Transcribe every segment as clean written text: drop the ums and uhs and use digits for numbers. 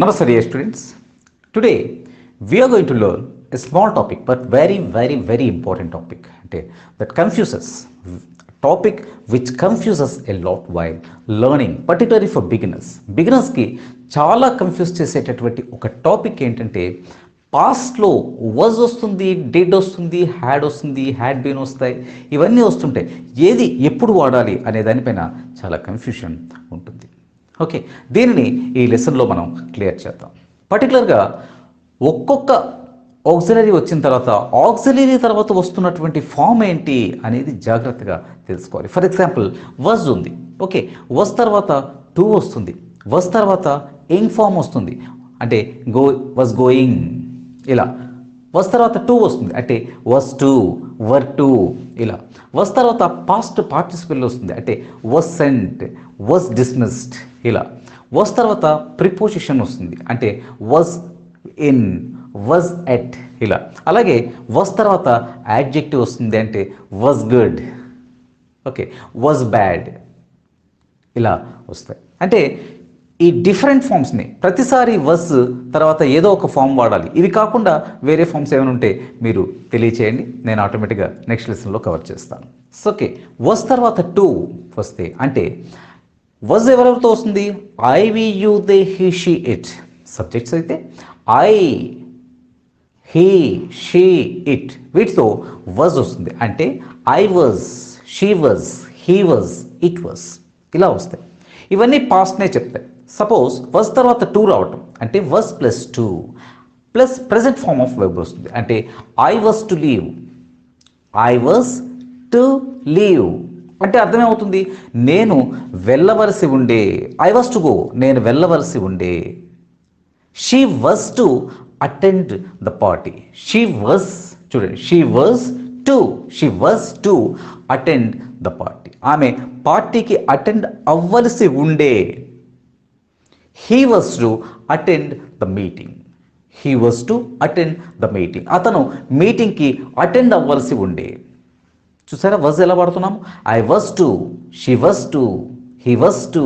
Namaste dear students. Today we are going to learn a small topic but very important topic that confuses topic which confuses a lot while learning, particularly for beginners కి చాలా confuse చేసేటటువంటి ఒక topic ఏంటంటే పాస్ట్లో was వస్తుంది, did వస్తుంది, had been వస్తాయి, ఇవన్నీ వస్తుంటాయి. ఏది ఎప్పుడు వాడాలి అనే దానిపైన చాలా కన్ఫ్యూషన్ ఉంటుంది. ఓకే, దీనిని ఈ లెసన్లో మనం క్లియర్ చేద్దాం. పర్టికులర్గా ఒక్కొక్క ఆక్సిలరీ వచ్చిన తర్వాత ఆక్సిలరీ తర్వాత వస్తున్నటువంటి ఫామ్ ఏంటి అనేది జాగ్రత్తగా తెలుసుకోవాలి. ఫర్ ఎగ్జాంపుల్ వజ్ ఉంది, ఓకే, వజ్ తర్వాత టు వస్తుంది, వజ్ తర్వాత ఇంగ్ ఫామ్ వస్తుంది, అంటే వజ్ గోయింగ్, ఇలా వజ్ తర్వాత టు వస్తుంది, అంటే వజ్ టు, వర్ టు, ఇలా వజ్ తర్వాత పాస్ట్ పార్టిసిపల్ వస్తుంది, అంటే వజ్ సెంట్, వజ్ డిస్మిస్డ్, ఇలా వజ్ తర్వాత ప్రిపోజిషన్ వస్తుంది, అంటే వజ్ ఇన్, వజ్ ఎట్, ఇలా అలాగే వజ్ తర్వాత యాడ్జెక్టివ్ వస్తుంది, అంటే was good, okay, was bad, ఇలా వస్తాయి. అంటే ఈ డిఫరెంట్ ఫామ్స్ని ప్రతిసారి వజ్ తర్వాత ఏదో ఒక ఫామ్ వాడాలి. ఇవి కాకుండా వేరే ఫామ్స్ ఏమైనా ఉంటే మీరు తెలియచేయండి, నేను ఆటోమేటిక్గా నెక్స్ట్ లెసన్లో కవర్ చేస్తాను. ఓకే, వజ్ తర్వాత టు వస్తే అంటే వజ్ ఎవరెవరితో వస్తుంది? I, we, you, they, he, she, it. Subjects అయితే ఐ, హీ, షీ, ఇట్, వీటితో వజ్ వస్తుంది, అంటే I was, she was, he was, it was, ఇలా వస్తాయి. ఇవన్నీ పాస్ట్నే చెప్తాయి. సపోజ్ వజ్ తర్వాత టు రావటం అంటే was plus to plus present form of verb వస్తుంది, అంటే I was to leave, I was to leave అంటే అర్థమేమవుతుంది? నేను వెళ్ళవలసి ఉండే, ఐ వాజ్ టు గో, నేను వెళ్ళవలసి ఉండే. She was to attend the party, she was, చూడండి, she was to attend the party, ఆమె పార్టీకి అటెండ్ అవ్వలసి ఉండే. He was to attend the meeting, he was to attend the meeting, అతను మీటింగ్కి అటెండ్ అవ్వాల్సి ఉండే. చూసారా వాజ్ ఎలా వాడుతున్నాం? I was to, she was to, he was to,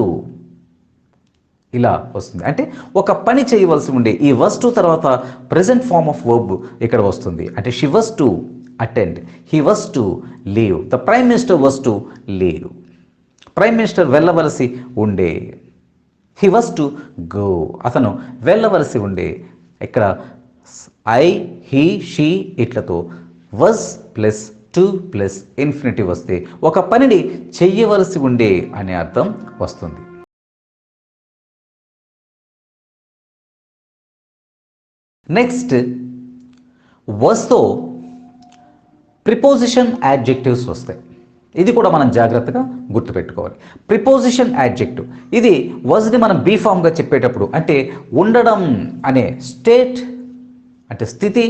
ఇలా వస్తుంది. అంటే ఒక పని చేయవలసి ఉండే. ఈ వాజ్ టు తర్వాత ప్రెజెంట్ ఫార్మ్ ఆఫ్ వర్బ్ ఇక్కడ వస్తుంది, అంటే she was to attend, he was to leave, the prime minister was to leave, prime minister వెళ్ళవలసి ఉండే. హీ వాజ్ టు గో, అతను వెళ్ళవలసి ఉండే. ఇక్కడ ఐ, హీ, షీ, ఇట్లతో was plus to plus infinitive వస్తే ఒక పనిని చెయ్యవలసి ఉండే అనే అర్థం వస్తుంది. నెక్స్ట్ వాజ్తో ప్రిపోజిషన్ యాడ్జెక్టివ్స్ వస్తాయి. ఇది కూడా మనం జాగ్రత్తగా గుర్తుపెట్టుకోవాలి. ప్రిపోజిషన్ యాడ్జెక్టివ్ ఇది వాజ్ని మనం బీ ఫామ్గా చెప్పేటప్పుడు, అంటే ఉండడం అనే స్టేట్, అంటే స్థితి,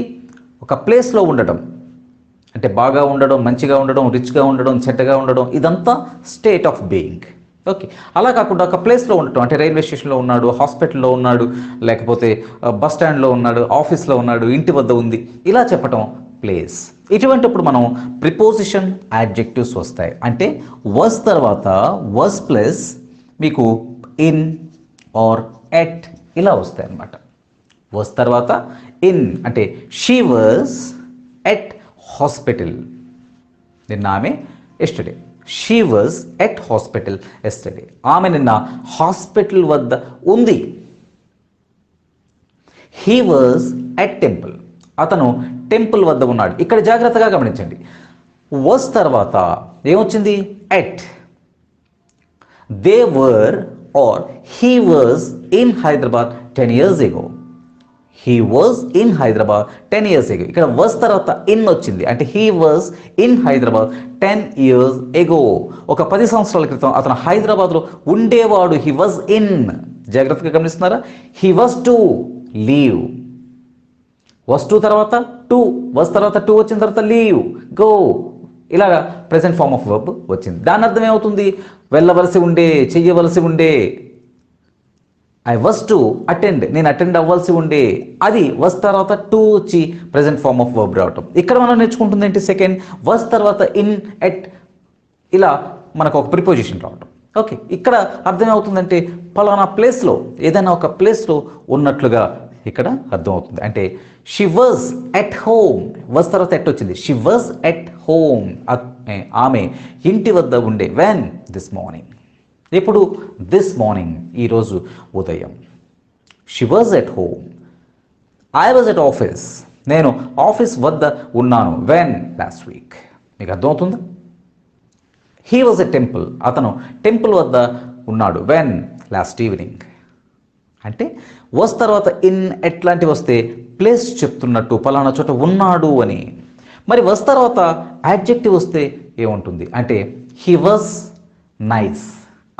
ఒక ప్లేస్లో ఉండడం, అంటే బాగా ఉండడం, మంచిగా ఉండడం, రిచ్గా ఉండడం, చెడ్డగా ఉండడం, ఇదంతా స్టేట్ ఆఫ్ బీయింగ్. ఓకే, అలా కాకుండా ఒక ప్లేస్లో ఉండటం, అంటే రైల్వే స్టేషన్లో ఉన్నాడు, హాస్పిటల్లో ఉన్నాడు, లేకపోతే బస్ స్టాండ్లో ఉన్నాడు, ఆఫీస్లో ఉన్నాడు, ఇంటి వద్ద ఉంది, ఇలా చెప్పటం ప్లేస్. ఇటువంటిప్పుడు మనం ప్రిపోజిషన్ యాడ్జెక్టివ్స్ వస్తాయి. అంటే వాజ్ తర్వాత వాజ్ ప్లస్ మీకు ఇన్ ఆర్ ఎట్ ఇలా వస్తాయి అన్నమాట. వాజ్ తర్వాత ఇన్ అంటే షీ వాజ్ ఎట్ హాస్పిటల్, నిన్న ఆమె yesterday, she was at hospital yesterday, ఆమె నిన్న హాస్పిటల్ వద్ద ఉంది. హీ వాజ్ ఎట్ టెంపుల్, అతను టెంపుల్ వద్ద ఉన్నాడు. ఇక్కడ జాగ్రత్తగా గమనించండి, వాజ్ తర్వాత ఏమొచ్చింది? At. They were or he was in Hyderabad 10 years ago, he was in Hyderabad 10 years ago. ఇక్కడ వాజ్ తర్వాత ఇన్ వచ్చింది, అంటే he was in Hyderabad 10 years ago. ఒక 10 సంవత్సరాల క్రితం అతను హైదరాబాద్లో ఉండేవాడు. హీ వాజ్ ఇన్, జాగ్రత్తగా గమనిస్తున్నారా? He was to leave, was to తర్వాత టు, వాజ్ తర్వాత టు వచ్చిన తర్వాత లీవ్, గో, ఇలాగా ప్రెజెంట్ ఫార్మ్ ఆఫ్ వర్బ్ వచ్చింది. దాని అర్థం ఏమవుతుంది? వెళ్ళవలసి ఉండే, చెయ్యవలసి ఉండే. ఐ వాజ్ టు అటెండ్, నేను అటెండ్ అవ్వాల్సి ఉండే, అది వాజ్ తర్వాత టు వచ్చి ప్రెజెంట్ ఫార్మ్ ఆఫ్ వర్బ్ రావటం. ఇక్కడ మనం నేర్చుకుంటుంది ఏంటి? సెకండ్ వాజ్ తర్వాత ఇన్, ఎట్, ఇలా మనకు ఒక ప్రిపోజిషన్ రావటం. ఓకే, ఇక్కడ అర్థమవుతుందంటే పలానా ప్లేస్లో, ఏదైనా ఒక ప్లేస్లో ఉన్నట్లుగా ఇక్కడ అర్థమవుతుంది. అంటే she was at home, was తర్వాత ఎట్ వచ్చింది, షీ వాజ్ ఎట్ హోమ్, ఆమె ఇంటి వద్ద ఉండే. వెన్? This morning. ఇప్పుడు దిస్ మార్నింగ్, ఈరోజు ఉదయం. She was at home. I was at office, నేను ఆఫీస్ వద్ద ఉన్నాను. వెన్? Last week. మీకు అర్థమవుతుందా? హీ వాజ్ ఎ టెంపుల్, అతను టెంపుల్ వద్ద ఉన్నాడు. వెన్? Last evening. అంటే వస్ తర్వాత ఇన్ ఎట్లాంటివి వస్తే ప్లేస్ చెప్తున్నట్టు, పలానా చోట ఉన్నాడు అని. మరి వస్ తర్వాత యాడ్జెక్టివ్ వస్తే ఏముంటుంది అంటే హీ వాజ్ నైస్,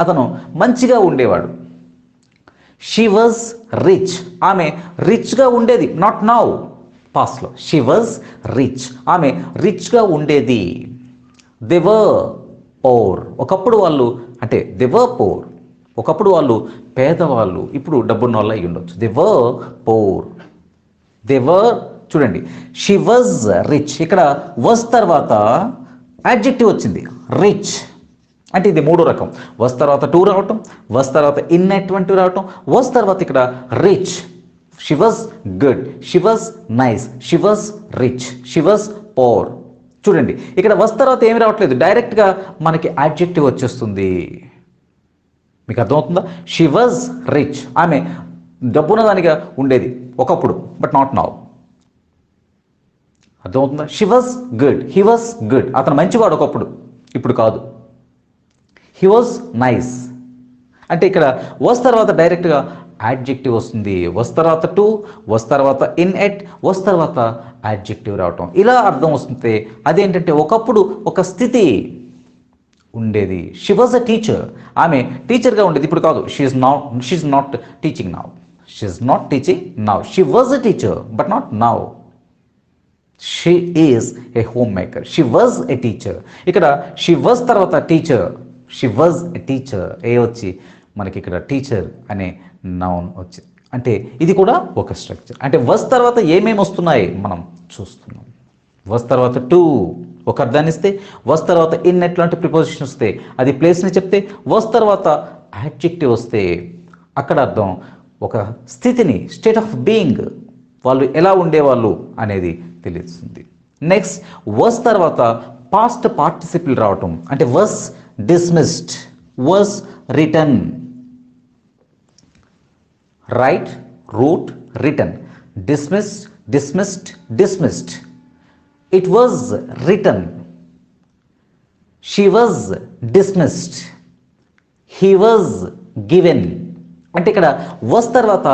అతను మంచిగా ఉండేవాడు. షీ వాజ్ రిచ్, ఆమె రిచ్గా ఉండేది. నాట్ నౌ, పాస్ట్లో. షీ వాజ్ రిచ్, ఆమె రిచ్గా ఉండేది. దే వర్ పోర్, ఒకప్పుడు వాళ్ళు, అంటే దే వర్ పోర్, ఒకప్పుడు వాళ్ళు పేదవాళ్ళు, ఇప్పుడు డబ్బున్న వాళ్ళు అయి ఉండొచ్చు. They were poor, they were. చూడండి, షీ వాజ్ రిచ్, ఇక్కడ వాజ్ తర్వాత యాడ్జెక్టివ్ వచ్చింది రిచ్. అంటే ఇది మూడో రకం. వస్ తర్వాత టూ రావటం, వస్ తర్వాత ఇన్ అటువంటి రావటం, వస్ తర్వాత ఇక్కడ rich. She was good, she was nice, she was rich, she was poor. చూడండి, ఇక్కడ వస్ తర్వాత ఏమి రావట్లేదు, డైరెక్ట్గా మనకి యాడ్జెక్టివ్ వచ్చేస్తుంది. మీకు అర్థమవుతుందా? షీ వాజ్ రిచ్, ఆమె డబ్బున్న దానిగా ఉండేది ఒకప్పుడు, బట్ నాట్ నౌ. అర్థమవుతుందా? She was good, he was good, అతను మంచివాడు ఒకప్పుడు, ఇప్పుడు కాదు. హీ వాజ్ నైస్, అంటే ఇక్కడ వస్ తర్వాత డైరెక్ట్గా యాడ్జెక్టివ్ వస్తుంది. వస్ తర్వాత టు, వస్ తర్వాత ఇన్ ఎట్, వస్ తర్వాత యాడ్జెక్టివ్ రావటం, ఇలా అర్థం వస్తుంది. అదేంటంటే ఒకప్పుడు ఒక స్థితి ఉండేది. షీ వాజ్ అ టీచర్, ఆమె టీచర్గా ఉండేది, ఇప్పుడు కాదు. She's not teaching now, she's not teaching now. She was a teacher but not now. She is a homemaker, she was a teacher. ఇక్కడ షీ వాజ్ తర్వాత teacher, she was a teacher, a వచ్చి మనకి ఇక్కడ teacher అనే noun వచ్చింది. అంటే ఇది కూడా ఒక స్ట్రక్చర్. అంటే వస్ తర్వాత ఏమేమి వస్తున్నాయి మనం చూస్తున్నాం. వస్ తర్వాత టు ఒక అర్థాన్ని ఇస్తే, వస్ తర్వాత ఇన్ ఎట్లాంటి ప్రిపోజిషన్ వస్తే అది ప్లేస్ని చెప్తే, వస్ తర్వాత యాడ్జెక్టివ్ వస్తే అక్కడ అర్థం ఒక స్థితిని, స్టేట్ ఆఫ్ బీయింగ్, వాళ్ళు ఎలా ఉండేవాళ్ళు అనేది తెలుస్తుంది. నెక్స్ట్ వస్ తర్వాత పాస్ట్ పార్టిసిపుల్ రావటం, అంటే was dismissed, was return. Right, root, return, dismissed, dismissed, dismissed. It was return, she was dismissed, he was given. అంటే ఇక్కడ వస్ తర్వాత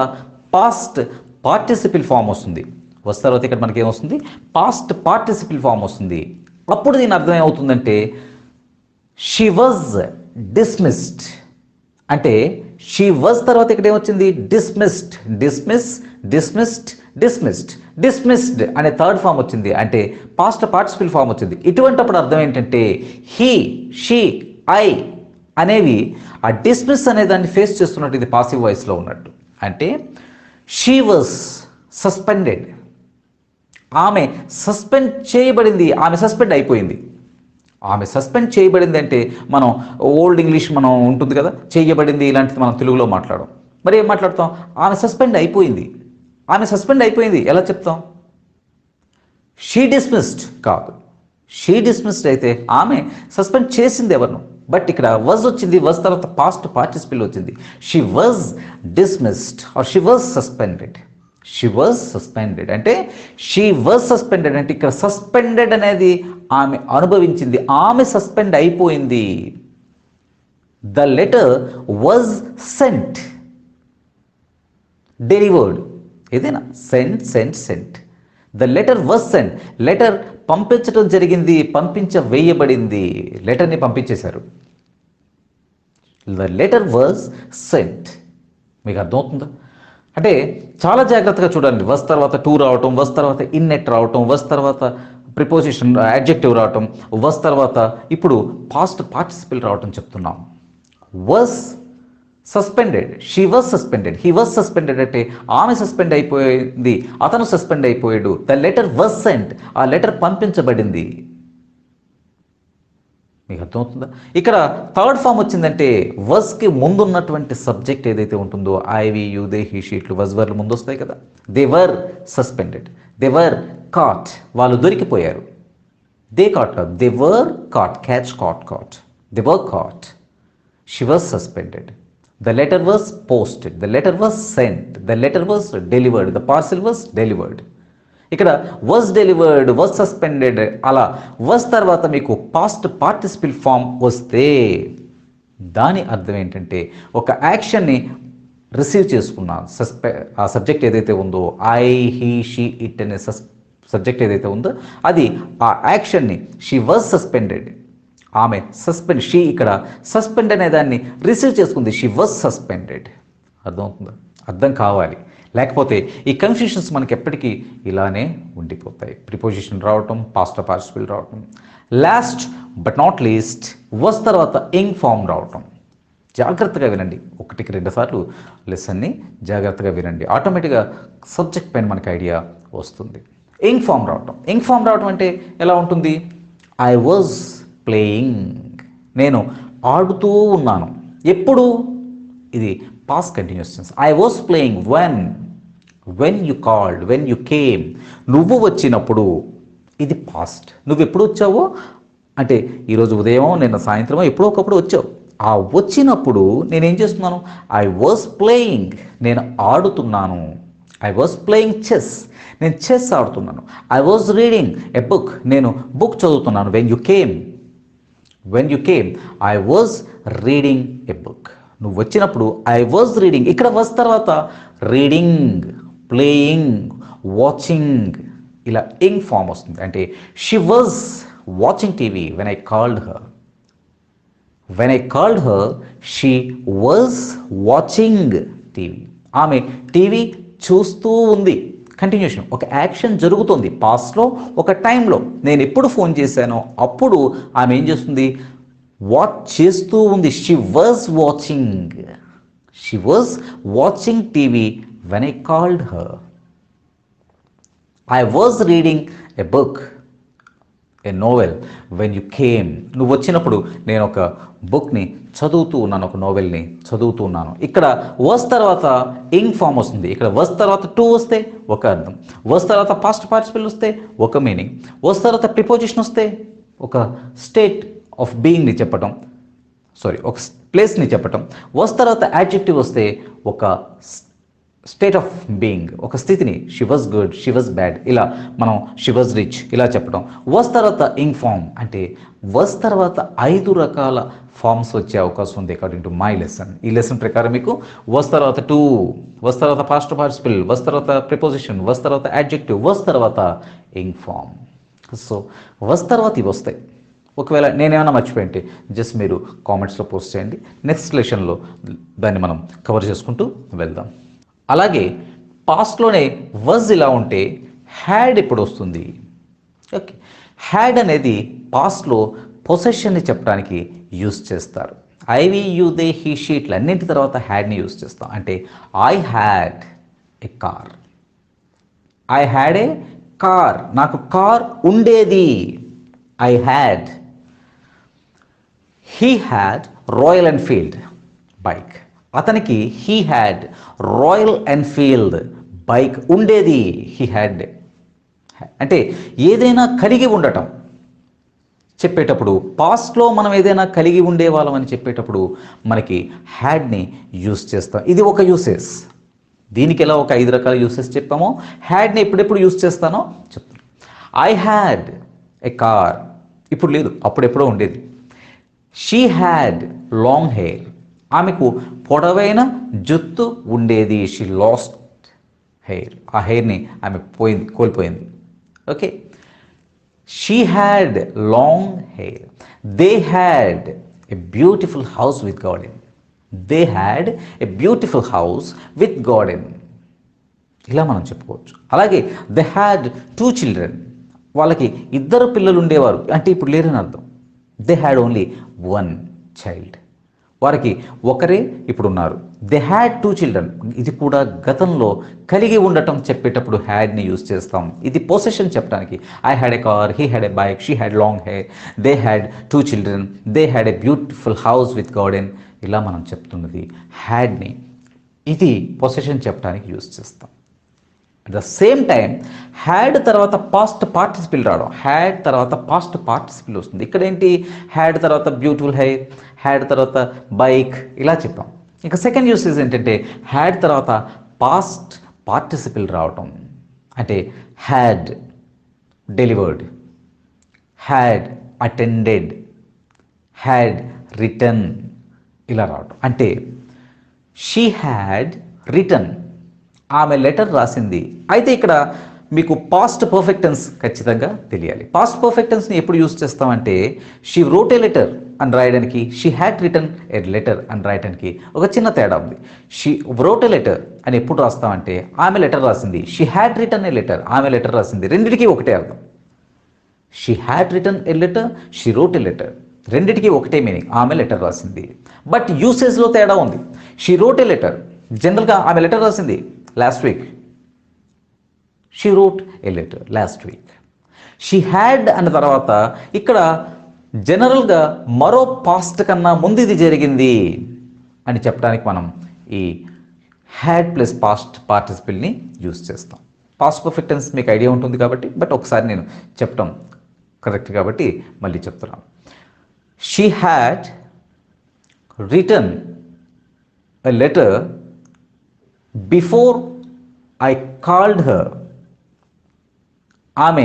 పాస్ట్ పార్టిసిపిల్ ఫామ్ వస్తుంది. వస్ తర్వాత ఇక్కడ మనకి ఏమొస్తుంది, పాస్ట్ పార్టిసిపిల్ ఫామ్ వస్తుంది. అప్పుడు దీని అర్థం ఏమవుతుందంటే షీ వాజ్ డిస్మిస్డ్, అంటే షీ వాజ్ తర్వాత ఇక్కడ ఏమొచ్చింది, dismissed, dismiss, dismissed, dismissed, dismissed అనే థర్డ్ ఫామ్ వచ్చింది, అంటే పాస్ట్ పార్టిసిపిల్ ఫామ్ వచ్చింది. ఇటువంటిప్పుడు అర్థం ఏంటంటే హీ, షీ, ఐ అనేవి ఆ డిస్మిస్ అనే దాన్ని ఫేస్ చేస్తున్నట్టు, ఇది పాసివ్ వాయిస్లో ఉన్నట్టు. అంటే షీ వాజ్ సస్పెండెడ్, ఆమె సస్పెండ్ చేయబడింది, ఆమె సస్పెండ్ అయిపోయింది. ఆమె సస్పెండ్ చేయబడింది అంటే మనం ఓల్డ్ ఇంగ్లీష్ మనం ఉంటుంది కదా, చేయబడింది, ఇలాంటిది మనం తెలుగులో మాట్లాడడం. మరి ఏం మాట్లాడతాం, ఆమె సస్పెండ్ అయిపోయింది. ఆమె సస్పెండ్ అయిపోయింది ఎలా చెప్తాం? షీ డిస్మిస్డ్ కాదు, షీ డిస్మిస్డ్ అయితే ఆమె సస్పెండ్ చేసింది ఎవరిను. బట్ ఇక్కడ వాజ్ వచ్చింది, వాజ్ తర్వాత పాస్ట్ పార్టిసిపిల్ వచ్చింది. She was dismissed or she was suspended. She was suspended అంటే షీ వాజ్ సస్పెండెడ్ అంటే ఇక్కడ సస్పెండెడ్ అనేది ఆమె అనుభవించింది, ఆమె సస్పెండ్ అయిపోయింది. The letter was sent, delivered, ఏదైనా sent, sent, sent. The letter was sent, letter పంపించడం జరిగింది, వేయబడింది, లెటర్ని పంపించేశారు. The letter was sent. మీకు అర్థమవుతుందా? అంటే చాలా జాగ్రత్తగా చూడండి. వస్ తర్వాత టూ రావటం, వస్ తర్వాత ఇన్ ఎట్ రావటం, వస్ తర్వాత ప్రిపోజిషన్ యాడ్జెక్టివ్ రావటం, వస్ తర్వాత ఇప్పుడు పాస్ట్ పార్టిసిపిల్ రావటం చెప్తున్నాం. వస్ suspended, she was suspended, he was suspended అంటే ఆమె సస్పెండ్ అయిపోయింది, అతను సస్పెండ్ అయిపోయాడు. ద లెటర్ వాజ్ సెంట్, ఆ లెటర్ పంపించబడింది. మీకు అర్థమవుతుందా? ఇక్కడ థర్డ్ ఫామ్ వచ్చిందంటే వర్స్కి ముందున్నటువంటి సబ్జెక్ట్ ఏదైతే ఉంటుందో ఐవి యూ దే హీ షీట్లు వర్లు ముందు వస్తాయి కదా. They were suspended, they were caught, వాళ్ళు దొరికిపోయారు. దే కాట్ కాదు, they were caught, catch caught caught, they were caught. She was suspended. The letter was posted, the letter was sent, the letter was delivered, the parcel was delivered. ఇక్కడ was delivered, was suspended, అలా was తర్వాత మీకు past participle form వస్తే దాని అర్థం ఏంటంటే ఒక యాక్షన్ని receive చేసుకున్నా, ఆ సబ్జెక్ట్ ఏదైతే ఉందో ఐ హీ షీ ఇట్ అనే సబ్జెక్ట్ ఏదైతే ఉందో అది ఆ యాక్షన్ని షీ వాజ్ సస్పెండెడ్, ఆమె సస్పెండ్, షీ ఇక్కడ సస్పెండ్ అనే దాన్ని రిసీవ్ చేసుకుంది, షీ వాజ్ సస్పెండెడ్. అర్థమవుతుందా? అర్థం కావాలి, లేకపోతే ఈ కన్ఫ్యూషన్స్ మనకి ఎప్పటికీ ఇలానే ఉండిపోతాయి. ప్రిపోజిషన్ రావటం, పాస్ట్ పార్టిసిపల్ రావటం, last but not least was తర్వాత ఇంగ్ ఫామ్ రావటం. జాగ్రత్తగా వినండి, ఒకటికి 2 సార్లు లెసన్ని జాగ్రత్తగా వినండి, ఆటోమేటిక్గా సబ్జెక్ట్ పైన మనకి ఐడియా వస్తుంది. ఇంగ్ ఫామ్ రావటం, ఇంగ్ ఫామ్ రావటం అంటే ఎలా ఉంటుంది? ఐ వాజ్ ప్లేయింగ్, నేను ఆడుతూ ఉన్నాను. ఎప్పుడు? ఇది past continuous tense. I was playing when you called, when you came, నువ్వు వచ్చినప్పుడు. ఇది పాస్ట్. నువ్వు ఎప్పుడు వచ్చావో అంటే ఈరోజు ఉదయం, నిన్న సాయంత్రం, ఎప్పుడో ఒకప్పుడు వచ్చావు. ఆ వచ్చినప్పుడు నేనేం చేస్తున్నాను? ఐ వాజ్ ప్లేయింగ్, నేను ఆడుతున్నాను. ఐ వాజ్ ప్లేయింగ్ చెస్, నేను చెస్ ఆడుతున్నాను. I was reading a book, నేను బుక్ చదువుతున్నాను. When you came I was reading a book. నువ్వు వచ్చినప్పుడు ఐ వాజ్ రీడింగ్, ఇక్కడ వాజ్ తర్వాత రీడింగ్, ప్లేయింగ్, వాచింగ్, ఇలా ఇంగ్ ఫామ్ వస్తుంది. అంటే she was watching TV when I called her. When I called her she was watching TV. ఆమె TV చూస్తూ ఉంది. కంటిన్యూషన్, ఒక యాక్షన్ జరుగుతుంది పాస్ట్లో, ఒక టైంలో. నేను ఎప్పుడు ఫోన్ చేశానో అప్పుడు ఆమె ఏం చేస్తుంది? వాచ్ చేస్తూ ఉంది. She was watching TV when I called her. I was reading a book, A novel when you came. నువ్వు వచ్చినప్పుడు నేను ఒక బుక్ని చదువుతూ ఉన్నాను, ఒక నోవెల్ని చదువుతూ ఉన్నాను. ఇక్కడ వాజ్ తర్వాత ఇంగ్ ఫామ్ వస్తుంది. ఇక్కడ వాజ్ తర్వాత టు వస్తే ఒక అర్థం, వాజ్ తర్వాత పాస్ట్ పార్టిసిపల్ వస్తే ఒక మీనింగ్, వాజ్ తర్వాత ప్రిపోజిషన్ వస్తే ఒక స్టేట్ ఆఫ్ బీయింగ్ని చెప్పటం, ఒక ప్లేస్ని చెప్పటం. వాజ్ తర్వాత యాడ్జెక్టివ్ వస్తే ఒక స్టేట్ ఆఫ్ బీయింగ్, ఒక స్థితిని. She was good, she was bad, ఇలా మనం షీ వాజ్ రిచ్ ఇలా చెప్పడం. వాజ్ తర్వాత ఇంగ్ ఫామ్ అంటే వాజ్ తర్వాత 5 రకాల ఫామ్స్ వచ్చే అవకాశం ఉంది అకార్డింగ్ టు మై లెసన్. ఈ లెసన్ ప్రకారం మీకు వాజ్ తర్వాత టు, వాజ్ తర్వాత పాస్ట్ పార్టిసిపల్, వాజ్ తర్వాత ప్రిపోజిషన్, వాజ్ తర్వాత యాడ్జెక్టివ్, వాజ్ తర్వాత ఇంగ్ ఫామ్. సో వాజ్ తర్వాత ఇవి వస్తాయి. ఒకవేళ నేనేమైనా మర్చిపోయింటే జస్ట్ మీరు కామెంట్స్లో పోస్ట్ చేయండి. నెక్స్ట్ లెసన్లో దాన్ని మనం కవర్ చేసుకుంటూ వెళ్దాం. అలాగే పాస్ట్లోనే వాజ్ ఇలా ఉంటే హ్యాడ్ ఎప్పుడు వస్తుంది? ఓకే, హ్యాడ్ అనేది పాస్ట్లో పొసెషన్ని చెప్పడానికి యూస్ చేస్తారు. ఐవి యూ దే హీ షీట్లు అన్నింటి తర్వాత హ్యాడ్ని యూస్ చేస్తాం. అంటే I had a car, I had a car, నాకు కార్ ఉండేది. I had. He had Royal Enfield bike, అతనికి he had Royal Enfield bike ఉండేది. హీ హ్యాడ్ అంటే ఏదైనా కలిగి ఉండటం చెప్పేటప్పుడు, పాస్ట్లో మనం ఏదైనా కలిగి ఉండేవాళ్ళం అని చెప్పేటప్పుడు మనకి హ్యాడ్ని యూస్ చేస్తాం. ఇది ఒక యూసెస్. దీనికి ఎలా ఒక 5 రకాల యూసెస్ చెప్పామో, హ్యాడ్ని ఎప్పుడెప్పుడు యూస్ చేస్తానో చెప్తాను. ఐ హ్యాడ్ ఏ కార్, ఇప్పుడు లేదు, అప్పుడెప్పుడో ఉండేది. షీ హ్యాడ్ లాంగ్ హెయిర్, ఆమెకు పొడవైన జుత్తు ఉండేది. షీ లాస్ట్ హెయిర్, ఆ హెయిర్ని ఆమె కోల్పోయింది. Okay, she had long hair. They had a beautiful house with garden, they had a beautiful house with garden, ఇలా మనం చెప్పుకోవచ్చు. అలాగే దే హ్యాడ్ 2 చిల్డ్రన్, వాళ్ళకి 2 పిల్లలు ఉండేవారు, అంటే ఇప్పుడు లేరని అర్థం. దే హ్యాడ్ ఓన్లీ 1 చైల్డ్, వారికి ఒకరే ఇప్పుడు ఉన్నారు. They had 2 children. ఇది కూడా గతంలో కలిగి ఉండటం చెప్పేటప్పుడు హ్యాడ్ని యూజ్ చేస్తాం. ఇది పొసెషన్ చెప్పడానికి. I had a car, he had a bike, she had long hair, they had 2 children, they had a beautiful house with garden. ఇలా మనం చెప్తున్నది హ్యాడ్ని. ఇది పొసెషన్ చెప్పడానికి యూజ్ చేస్తాం. At the same time had తర్వాత పాస్ట్ పార్టిసిపిల్ రావడం, had తర్వాత past పార్టిసిపిల్ వస్తుంది. ఇక్కడ ఏంటి, హ్యాడ్ తర్వాత బ్యూటిఫుల్ హెయిర్, హ్యాడ్ తర్వాత బైక్, ఇలా చెప్పాం. ఇంకా సెకండ్ యూసేజ్ ఏంటంటే హ్యాడ్ తర్వాత పాస్ట్ పార్టిసిపిల్ రావటం. అంటే had delivered, had attended, had written, ఇలా రావటం. అంటే షీ హ్యాడ్ రిటర్న్, ఆమె లెటర్ రాసింది. అయితే ఇక్కడ మీకు పాస్ట్ పర్ఫెక్ట్ టెన్స్ ఖచ్చితంగా తెలియాలి. పాస్ట్ పర్ఫెక్ట్ టెన్స్ని ఎప్పుడు యూజ్ చేస్తామంటే షీ వ్రోట్ ఏ లెటర్ అని రాయడానికి, she had return a letter అని రాయడానికి ఒక చిన్న తేడా ఉంది. షీ వ్రోట్ ఏ లెటర్ అని ఎప్పుడు రాస్తామంటే ఆమె లెటర్ రాసింది, she had return a letter, ఆమె లెటర్ రాసింది. రెండిటికి ఒకటే అర్థం. She had return a letter, she wrote a letter, రెండిటికి ఒకటే మీనింగ్, ఆమె లెటర్ రాసింది. బట్ యూసేజ్లో తేడా ఉంది. షీ రోట్ ఏ లెటర్, జనరల్గా ఆమె లెటర్ రాసింది last week, she wrote a letter last week. She had అన్న తర్వాత ఇక్కడ జనరల్గా మరో పాస్ట్ కన్నా ముందు ఇది జరిగింది అని చెప్పడానికి మనం ఈ హ్యాడ్ ప్లస్ పాస్ట్ పార్టిసిపిల్ని యూజ్ చేస్తాం. పాస్ట్ పర్ఫెక్ట్ టెన్స్ మీకు ఐడియా ఉంటుంది కాబట్టి, బట్ ఒకసారి నేను చెప్పటం కరెక్ట్ కాబట్టి మళ్ళీ చెప్తున్నాను. She had return a letter before I called her. ఆమె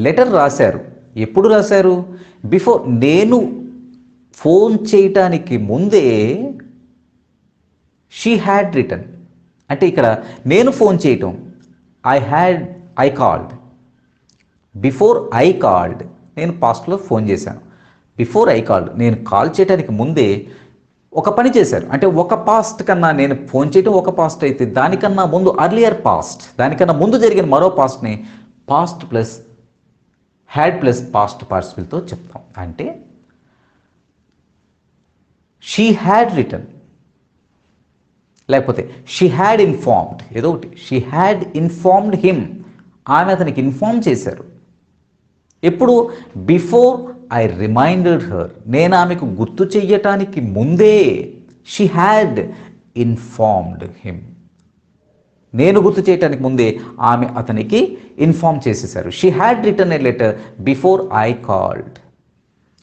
లెటర్ రాశారు. ఎప్పుడు రాశారు? బిఫోర్, నేను ఫోన్ చేయటానికి ముందే షీ హ్యాడ్ రిటర్న్. అంటే ఇక్కడ నేను ఫోన్ చేయటం, I called. Before I called, నేను పాస్ట్లో ఫోన్ చేశాను. బిఫోర్ ఐ కాల్డ్, నేను కాల్ చేయడానికి ముందే ఒక పని చేశారు. అంటే ఒక పాస్ట్ కన్నా, నేను ఫోన్ చేయడం ఒక పాస్ట్ అయితే దానికన్నా ముందు అర్లియర్ పాస్ట్, దానికన్నా ముందు జరిగిన మరో పాస్ట్ని past plus had plus past పార్టిసిపిల్తో చెప్తాం. అంటే షీ హ్యాడ్ రిటర్న్, లేకపోతే షీ హ్యాడ్ ఇన్ఫార్మ్డ్, ఏదో ఒకటి. షీ హ్యాడ్ ఇన్ఫార్మ్డ్ హిమ్, ఆమె అతనికి ఇన్ఫార్మ్ చేశారు. ఎప్పుడు? బిఫోర్ ఐ రిమైండెడ్ హర్, నేను ఆమెకు గుర్తు చెయ్యటానికి ముందే షీ హ్యాడ్ ఇన్ఫార్మ్డ్ హిమ్, నేను గుర్తు చేయటానికి ముందే ఆమె అతనికి ఇన్ఫార్మ్ చేసేసారు. She had return a letter before I called,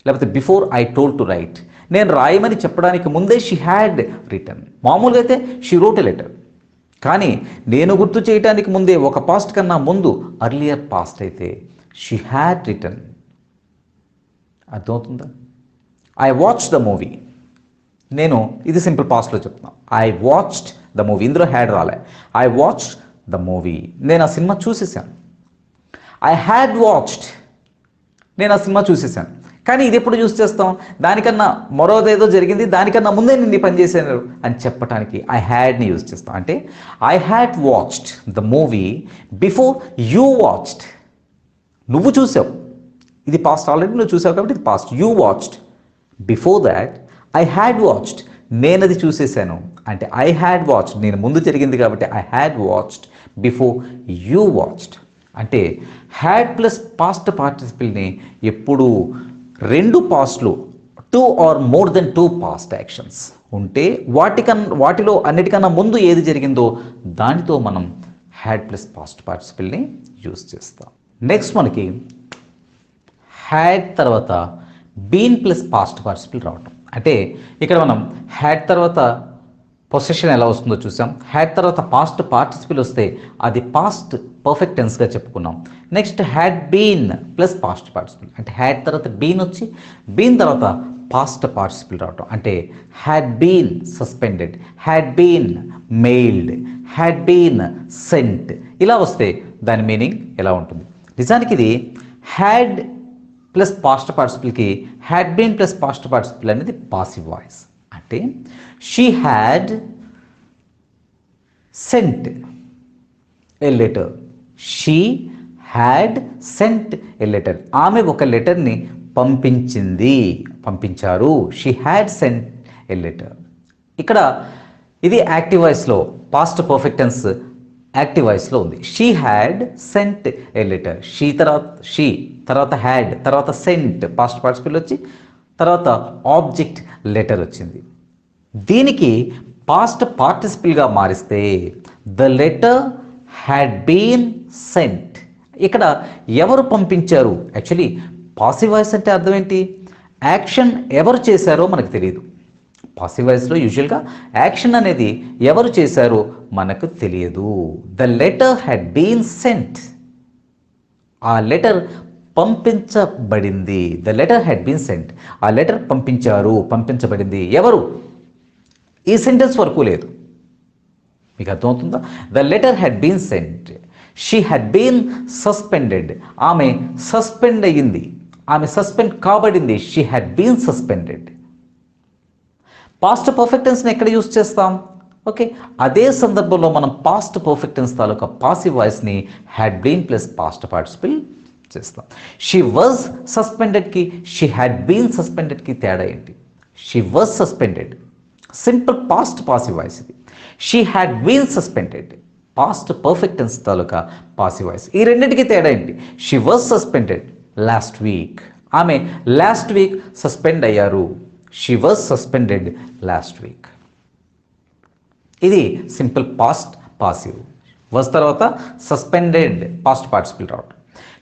లేకపోతే before I told to write, నేను రాయమని చెప్పడానికి ముందే షీ హ్యాడ్ రిటర్న్. మామూలుగా అయితే షీ రోట్ ఏ లెటర్, కానీ నేను గుర్తు చేయటానికి ముందే ఒక పాస్ట్ కన్నా ముందు అర్లియర్ పాస్ట్ అయితే షీ హ్యాడ్ రిటర్న్. అర్థమవుతుందా? ఐ వాచ్ ద మూవీ, నేను ఇది సింపుల్ పాస్ట్లో చెప్తున్నాను. ఐ వాచ్డ్ ద మూవీ, ఇందులో హ్యాడ్ రాలే. ఐ వాచ్డ్ ద మూవీ, నేను ఆ సినిమా చూసేసాను. ఐ హ్యాడ్ వాచ్డ్, నేను ఆ సినిమా చూసేసాను. కానీ ఇది ఎప్పుడు యూస్ చేస్తాం? దానికన్నా మరోదేదో జరిగింది, దానికన్నా ముందే నేను ఈ పని చేశాను అని చెప్పడానికి ఐ హ్యాడ్ని యూజ్ చేస్తాం. అంటే I had watched the movie before you watched, నువ్వు చూసావు. ఇది పాస్ట్, ఆల్రెడీ నువ్వు చూసావు కాబట్టి ఇది past. You watched, before that I had watched, నేను అది చూసేసాను. అంటే ఐ హ్యాడ్ వాచ్డ్, నేను ముందు జరిగింది కాబట్టి I had watched before you watched. అంటే హ్యాడ్ ప్లస్ పాస్ట్ పార్టిసిపిల్ని ఎప్పుడు రెండు పాస్ట్లు, 2 or more than 2 past actions ఉంటే వాటిలో అన్నిటికన్నా ముందు ఏది జరిగిందో దానితో మనం హ్యాడ్ ప్లస్ పాస్ట్ పార్టిసిపిల్ని యూజ్ చేస్తాం. నెక్స్ట్ మనకి హ్యాడ్ తర్వాత బీన్ ప్లస్ పాస్ట్ పార్టిసిపిల్ రావటం. అంటే ఇక్కడ మనం హ్యాడ్ తర్వాత పొసెషన్ ఎలా వస్తుందో చూసాం. హ్యాడ్ తర్వాత పాస్ట్ పార్టిసిపిల్ వస్తే అది పాస్ట్ పర్ఫెక్ట్ టెన్స్గా చెప్పుకున్నాం. Next had been plus past participle, అంటే హ్యాడ్ తర్వాత బీన్ వచ్చి బీన్ తర్వాత పాస్ట్ పార్టిసిపిల్ రావటం. అంటే had been suspended, had been mailed, had been sent, ఇలా వస్తే దాని మీనింగ్ ఎలా ఉంటుంది? నిజానికి ఇది హ్యాడ్ ప్లస్ పాస్ట్ పార్టిసిపిల్కి had been plus past participle అనేది పాసివ్ వాయిస్. అంటే she had sent a letter, she had sent a letter, ఆమె ఒక లెటర్ని పంపించారు. She had sent a letter. ఇక్కడ ఇది యాక్టివ్ వాయిస్లో పాస్ట్ పర్ఫెక్ట్ టెన్స్ యాక్టివ్ వాయిస్లో ఉంది. She had sent a letter. She తర్వాత హ్యాడ్ తర్వాత సెంట్ పాస్ట్ పార్టిసిపల్ వచ్చి తర్వాత ఆబ్జెక్ట్ లెటర్ వచ్చింది. దీనికి పాస్ట్ పార్టిసిపల్గా మారిస్తే the letter had been sent. ఇక్కడ ఎవరు పంపించారు? యాక్చువల్లీ పాసివ్ వాయిస్ అంటే అర్థం ఏంటి? యాక్షన్ ఎవరు చేశారో మనకు తెలియదు. పాసివ్ వాయిస్లో యూజువల్గా యాక్షన్ అనేది ఎవరు చేశారో మనకు తెలియదు. The letter had been sent. ఆ లెటర్ పంపించబడింది. The letter had been sent. ఆ లెటర్ పంపించబడింది. ఎవరు? ఈ సెంటెన్స్ వరకు లేదు. మీకు అర్థమవుతుందా? ద లెటర్ హ్యాడ్ బీన్ సెంట్. She had been suspended. ఆమె సస్పెండ్ అయ్యింది. ఆమె సస్పెండ్ కాబడింది. She had been suspended. Past perfect టెన్స్ని ఎక్కడ యూస్ చేస్తాం? ఓకే, అదే సందర్భంలో మనం పాస్ట్ పర్ఫెక్ట్ టెన్స్ తాలూకా పాసివ్ వాయిస్ని had been plus past participle చేస్తాం. షీ వాజ్ సస్పెండెడ్కి షీ హ్యాడ్ బీన్ సస్పెండెడ్కి తేడా ఏంటి? She was suspended simple past passive voice ఇది. She had been suspended past perfect tense తాలూకా పాసివ్ వాయిస్. ఈ రెండింటికి తేడా ఏంటి? She was suspended last week. ఆమె లాస్ట్ వీక్ సస్పెండ్ అయ్యారు. She was suspended last week. ఇది సింపుల్ పాస్ట్ పాసివ్. వాజ్ తర్వాత సస్పెండెడ్ పాస్ట్ పార్టిసిపల్ రావడం.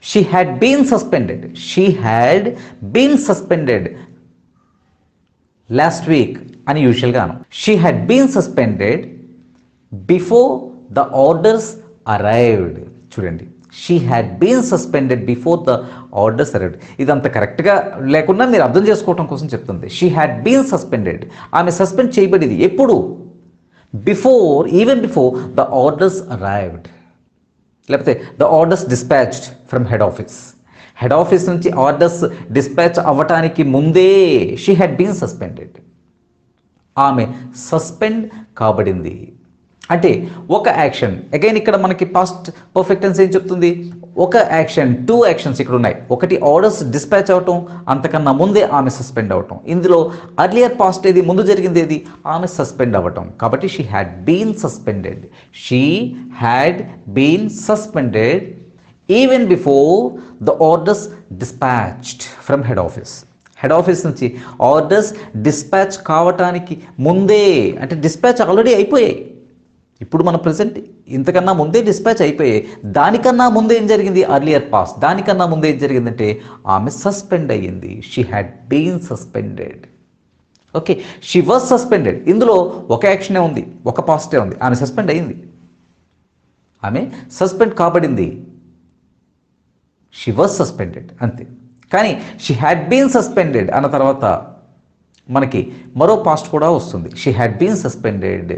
She had been suspended. She had been suspended last week అని యూజువల్గా అను. She had been suspended before the orders arrived. చూడండి, she had been suspended before the orders arrived. ఇదంత కరెక్ట్గా లేకుండా మీరు అర్థం చేసుకోవడం కోసం చెప్తుంది. She had been suspended. ఆమె సస్పెండ్ చేయబడింది. ఎప్పుడు? Even before the orders arrived, లేకపోతే the orders dispatched from head office. Head office నుంచి ఆర్డర్స్ డిస్పాచ్ అవ్వటానికి ముందే షీ హ్యాడ్ బీన్ సస్పెండెడ్. ఆమె సస్పెండ్ కాబడింది. అంటే ఒక యాక్షన్, అగైన్ ఇక్కడ మనకి పాస్ట్ పర్ఫెక్ట్ టెన్స్ ఏం చెప్తుంది? ఒక యాక్షన్, 2 యాక్షన్స్ ఇక్కడ ఉన్నాయి. ఒకటి ఆర్డర్స్ డిస్పాచ్ అవటం, అంతకన్నా ముందే ఆమె సస్పెండ్ అవటం. ఇందులో అర్లియర్ పాస్ట్ ఏది? ముందు జరిగింది ఏది? ఆమె సస్పెండ్ అవ్వటం. కాబట్టి she had been suspended. She had been suspended even before the orders dispatched from head office. Head office నుంచి ఆర్డర్స్ డిస్పాచ్ కావటానికి ముందే, అంటే డిస్పాచ్ ఆల్రెడీ అయిపోయాయి. ఇప్పుడు మన ప్రజెంట్ ఇంతకన్నా ముందే డిస్పాచ్ అయిపోయాయి. దానికన్నా ముందే ఏం జరిగింది? Earlier past. దానికన్నా ముందే ఏం జరిగిందంటే ఆమె సస్పెండ్ అయ్యింది. She had been suspended. Okay, she was suspended. ఇందులో ఒక యాక్షనే ఉంది, ఒక పాస్టే ఉంది. ఆమె సస్పెండ్ అయ్యింది. ఆమె సస్పెండ్ కాబడింది. షీ వాజ్ సస్పెండెడ్ అంతే. కానీ షీ హ్యాడ్ బీన్ సస్పెండెడ్ అన్న తర్వాత మనకి మరో పాస్ట్ కూడా వస్తుంది. She had been suspended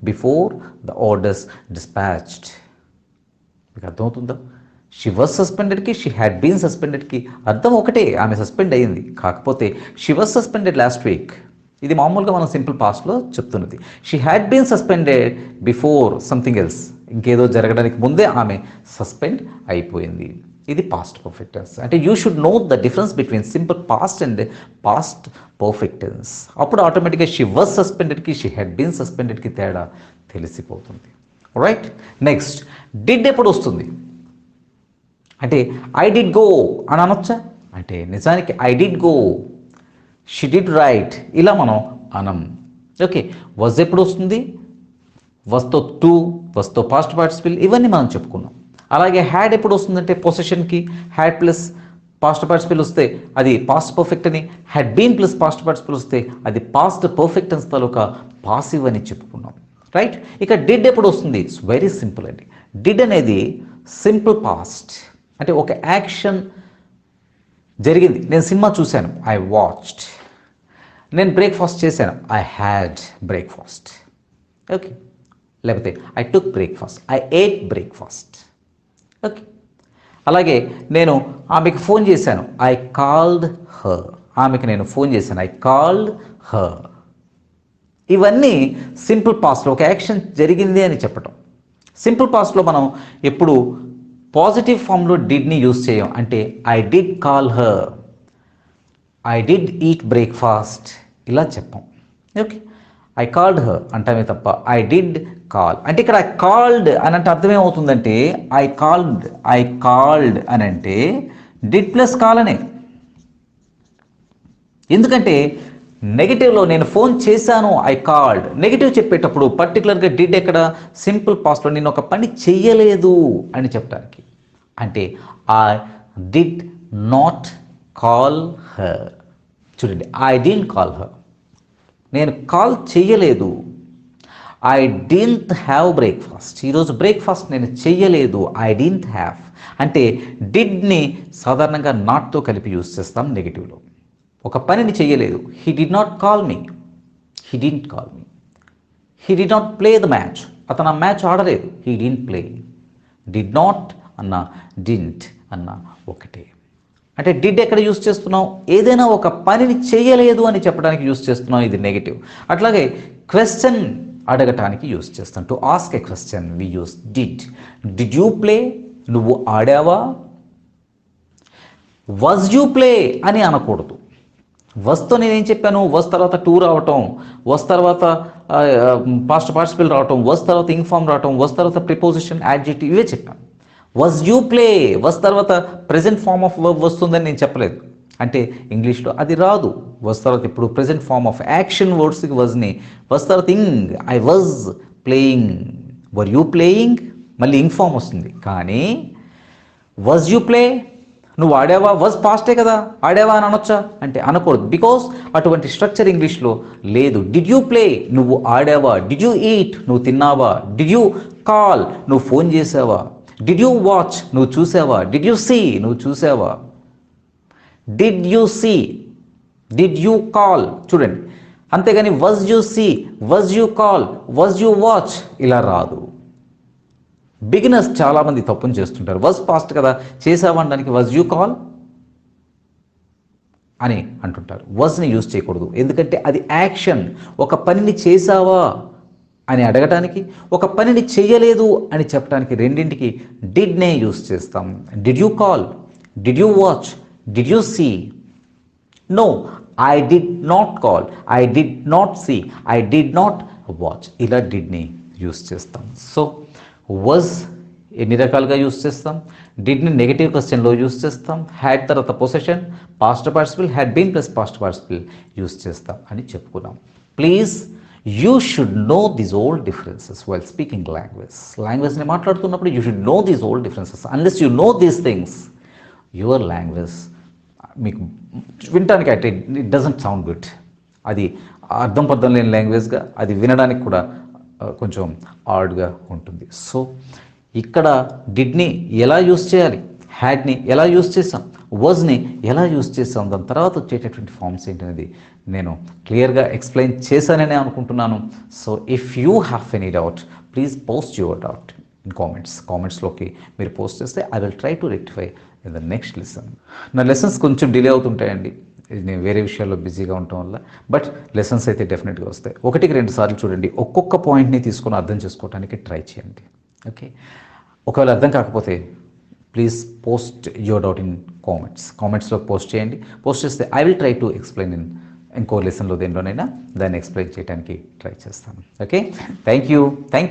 before the orders dispatched. మీకు అర్థమవుతుందా? షీ వాజ్ సస్పెండెడ్కి షీ హ్యాడ్ బీన్ సస్పెండెడ్కి అర్థం ఒకటే, ఆమె సస్పెండ్ అయ్యింది. కాకపోతే she was suspended last week. ఇది మామూలుగా మనం సింపుల్ పాస్ట్లో చెప్తున్నది. She had been suspended before something else. ఇంకేదో జరగడానికి ముందే ఆమె సస్పెండ్ అయిపోయింది. ఇది పాస్ట్ పర్ఫెక్ట్ టెన్స్. అంటే you should know the difference between simple past and past perfect tense. అప్పుడు ఆటోమేటిక్గా షీ వాజ్ సస్పెండెడ్కి షీ హ్యాడ్ బీన్ సస్పెండెడ్కి తేడా తెలిసిపోతుంది. రైట్, నెక్స్ట్ డిడ్ ఎప్పుడు వస్తుంది? అంటే ఐ డిడ్ గో అని అనొచ్చా? అంటే నిజానికి I did go, she did write, ఇలా మనం అనం. ఓకే, వాజ్ ఎప్పుడు వస్తుంది? వస్తో టు, వస్తో పాస్ట్ పార్టిసిపల్, ఇవన్నీ మనం చెప్పుకున్నాం. అలాగే హ్యాడ్ ఎప్పుడు వస్తుందంటే పొసెషన్కి హ్యాడ్ ప్లస్ పాస్ట్ పార్టిసిపల్ వస్తే అది పాస్ట్ పర్ఫెక్ట్ అని, had been plus past participle వస్తే అది పాస్ట్ పర్ఫెక్ట్ టెన్స్ తాలూకా పాసివ్ అని చెప్పుకున్నాం. రైట్, ఇక డిడ్ ఎప్పుడు వస్తుంది? ఇట్స్ వెరీ సింపుల్ అండి. డిడ్ అనేది సింపుల్ పాస్ట్. అంటే ఒక యాక్షన్ జరిగింది. నేను సినిమా చూశాను, ఐ వాచ్డ్. నేను బ్రేక్ఫాస్ట్ చేశాను, ఐ హ్యాడ్ బ్రేక్ఫాస్ట్. ఓకే, లేకపోతే I took breakfast, I ate breakfast. Okay, అలాగే నేను ఆమెకు ఫోన్ చేశాను, ఐ కాల్డ్ హర్. ఆమెకు నేను ఫోన్ చేశాను, ఐ కాల్డ్ హర్. ఇవన్నీ సింపుల్ పాస్ట్లో ఒక యాక్షన్ జరిగింది అని చెప్పటం. సింపుల్ పాస్ట్లో మనం ఎప్పుడు పాజిటివ్ ఫామ్లో డిడ్ని యూజ్ చేయం. అంటే I did call her, I did eat breakfast, ఇలా చెప్పాం. ఓకే, ఐ కాల్డ్ హర్ అంటామే తప్ప ఐ డిడ్ కాల్ అంటే ఇక్కడ ఐ కాల్డ్ అని అంటే అర్థం ఏమవుతుందంటే ఐ కాల్డ్ అని అంటే డిడ్ ప్లస్ కాల్ అనే. ఎందుకంటే నెగిటివ్లో నేను ఫోన్ చేశాను ఐ కాల్డ్, నెగిటివ్ చెప్పేటప్పుడు పర్టికులర్గా డిడ్ ఎక్కడ సింపుల్ పాస్ట్లో నేను ఒక పని చెయ్యలేదు అని చెప్పడానికి. అంటే I did not call her. చూడండి, ఐ డిడ్ కాల్ హర్, నేను కాల్ చెయ్యలేదు. ఐ డింట్ హ్యావ్ బ్రేక్ఫాస్ట్, ఈరోజు బ్రేక్ఫాస్ట్ నేను చెయ్యలేదు. ఐ డింట్ హ్యావ్ అంటే డిడ్ని సాధారణంగా నాట్తో కలిపి యూజ్ చేస్తాం నెగిటివ్లో. ఒక పనిని చెయ్యలేదు. He did not call me, he didn't call me. He did not play the match, అతను ఆ మ్యాచ్ ఆడలేదు. He didn't play. Did not అన్న డింట్ అన్న ఒకటే. అంటే డిడ్ ఎక్కడ యూస్ చేస్తున్నాం, ఏదైనా ఒక పనిని చేయలేదు అని చెప్పడానికి యూస్ చేస్తున్నాం, ఇది నెగిటివ్. అట్లాగే క్వశ్చన్ అడగటానికి యూస్ చేస్తాం. To ask a question we use did. Did you play, నువ్వు ఆడావా. వాజ్ యూ ప్లే అని అనకూడదు. వస్తో నేనేం చెప్పాను, వస్ తర్వాత టు రావటం, వస్ తర్వాత పాస్ట్ పార్టిసిపల్ రావటం, వస్ తర్వాత ఇన్ఫార్మ్ రావటం, వస్ తర్వాత ప్రిపోజిషన్ యాడ్జెక్టివ్ ఇవే చెప్పాను. వజ్ యూ ప్లే, వస్ తర్వాత ప్రజెంట్ ఫార్మ్ ఆఫ్ వర్బ్ వస్తుందని నేను చెప్పలేదు. అంటే ఇంగ్లీష్లో అది రాదు. వస్ తర్వాత ఇప్పుడు ప్రజెంట్ ఫార్మ్ ఆఫ్ యాక్షన్ వర్డ్స్కి వజ్ని, వస్ తర్వాత ing, I was playing, were you playing, మళ్ళీ ఇంగ్ ఫార్మ్ వస్తుంది. కానీ వజ్ యూ ప్లే, నువ్వు ఆడావా, వజ్ పాస్టే కదా, ఆడావా అని అనొచ్చా అంటే అనకూడదు. బికాస్ అటువంటి స్ట్రక్చర్ ఇంగ్లీష్లో లేదు. డిడ్ యూ ప్లే, నువ్వు ఆడావా. డిడ్ యూ ఈట్, నువ్వు తిన్నావా. డిడ్ యూ కాల్, నువ్వు ఫోన్ చేసావా. డిడ్ యూ వాచ్, నువ్వు చూసావా. డిడ్ యూ సీ, నువ్వు చూసావా. Did you see, did you call. చూడండి, అంతేగాని was you see, was you call, was you watch ఇలా రాదు. బిగినర్స్ చాలామంది తప్పుని చేస్తుంటారు. వజ్ పాస్ట్ కదా, చేసావా అనడానికి వజ్ యూ కాల్ అని అంటుంటారు. వజ్ని యూజ్ చేయకూడదు, ఎందుకంటే అది యాక్షన్. ఒక పనిని చేసావా అని అడగటానికి, ఒక పనిని చెయ్యలేదు అని చెప్పడానికి రెండింటికి డిడ్నే యూజ్ చేస్తాం. Did you call, did you watch, did you see. No, I did not call, I did not see, I did not watch ఇలా డిడ్ని యూజ్ చేస్తాం. సో వజ్ ఎన్ని రకాలుగా యూజ్ చేస్తాం. డిడ్ని నెగిటివ్ క్వశ్చన్లో యూజ్ చేస్తాం. హ్యాడ్ తర్వాత possession, past participle, had been plus past participle use చేస్తాం అని చెప్పుకున్నాం. Please you should know these old differences while speaking language. లాంగ్వేజ్ని మాట్లాడుతున్నప్పుడు you should know these old differences. Unless you know these things, your language మీకు వినటానికి అంటే it doesn't sound good. అది అర్థం పర్థం లేని లాంగ్వేజ్గా, అది వినడానికి కూడా కొంచెం ఆడ్గా ఉంటుంది. సో ఇక్కడ డిడ్ని ఎలా యూస్ చేయాలి, హ్యాడ్ని ఎలా యూస్ చేసాం, వాజ్ని ఎలా యూస్ చేసాం, దాని తర్వాత వచ్చేటటువంటి ఫార్మ్స్ ఏంటనేది నేను క్లియర్గా ఎక్స్ప్లెయిన్ చేశాననే అనుకుంటున్నాను. So if you have any doubt please post your doubt in కామెంట్స్లోకి మీరు పోస్ట్ చేస్తే I will try to rectify in the next lesson. నా లెసన్స్ కొంచెం డిలే అవుతుంటాయండి, నేను వేరే విషయాల్లో బిజీగా ఉండటం వల్ల. బట్ లెసన్స్ అయితే డెఫినెట్గా వస్తాయి. 1-2 సార్లు చూడండి, ఒక్కొక్క పాయింట్ని తీసుకొని అర్థం చేసుకోవడానికి ట్రై చేయండి. ఓకే, ఒకవేళ అర్థం కాకపోతే please post your doubt in కామెంట్స్లో పోస్ట్ చేయండి. పోస్ట్ చేస్తే I will try to explain in ఇంకో లెసన్లో దేనిలోనైనా దాన్ని ఎక్స్ప్లెయిన్ చేయడానికి ట్రై చేస్తాను. Okay, thank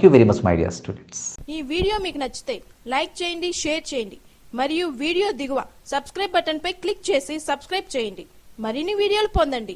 you very much my dear students. ఈ వీడియో మీకు నచ్చితే లైక్ చేయండి, షేర్ చేయండి మరియు వీడియో దిగువ సబ్స్క్రైబ్ బటన్ పై క్లిక్ చేసి సబ్స్క్రైబ్ చేయండి. మరిన్ని వీడియోలు పొందండి.